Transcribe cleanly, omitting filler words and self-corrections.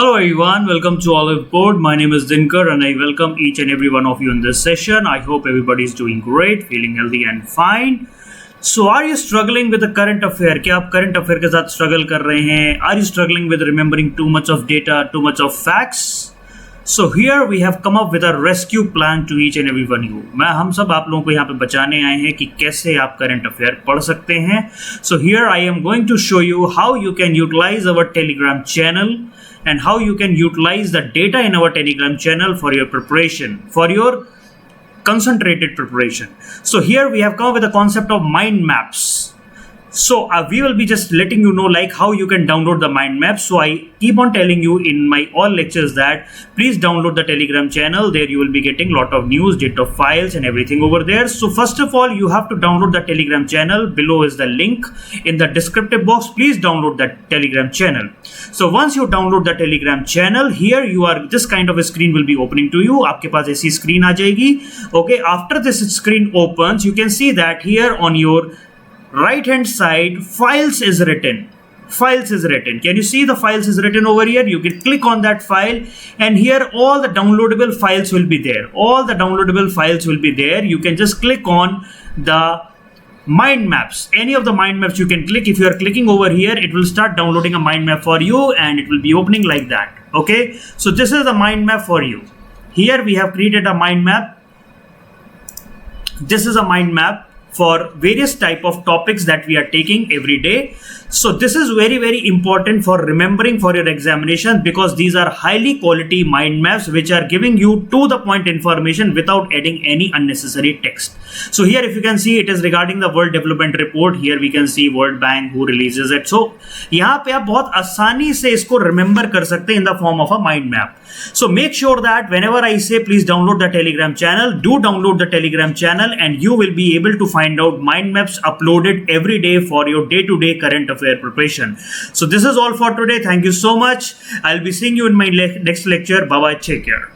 Hello everyone, welcome to Oliveboard. My name is Dinkar and I welcome each and every one of you in this session. I hope everybody is doing great, feeling healthy and fine. So are you struggling with the current affair? क्या आप current affair के साथ struggle कर रहे हैं? Are you struggling with remembering too much of data, too much of facts? So here we have come up with a rescue plan to each and every one you. हम सब आप लोगों को यहाँ पे बचाने आए हैं कि कैसे आप current affair पढ़ सकते हैं. So here I am going to show you how you can utilize our Telegram channel and how you can utilize the data in our Telegram channel for your preparation, for your concentrated preparation. So here we have come up with the concept of mind maps. So we will be just letting you know like how you can download the mind map. So I keep on telling you in my all lectures that please download the Telegram channel. There you will be getting lot of news, data files and everything over there. So first of all, you have to download the Telegram channel. Below is the link in the descriptive box. Please download that Telegram channel. So once you download the Telegram channel, here you are, this kind of a screen will be opening to you. आपके पास ऐसी screen आ जाएगी. Okay, after this screen opens, you can see that here on your right hand side files is written. Can you see the files is written over here? You can click on that file and here all the downloadable files will be there. You can just click on the mind maps. Any of the mind maps you can click. If you are clicking over here, it will start downloading a mind map for you and it will be opening like that. Okay, so this is the mind map for you. Here we have created a mind map. This is a mind map for various type of topics that we are taking every day. So this is very, very important for remembering for your examination because these are highly quality mind maps which are giving you to the point information without adding any unnecessary text. So here if you can see, it is regarding the World Development Report. Here we can see World Bank who releases it. So यहाँ पे आप बहुत आसानी से इसको remember कर सकते हैं in the form of a mind map. So make sure that whenever I say please download the Telegram channel, do download the Telegram channel and you will be able to find out mind maps uploaded every day for your day-to-day current affair preparation. So this is all for today. Thank you so much. I'll be seeing you in my next lecture. Bye bye. Take care.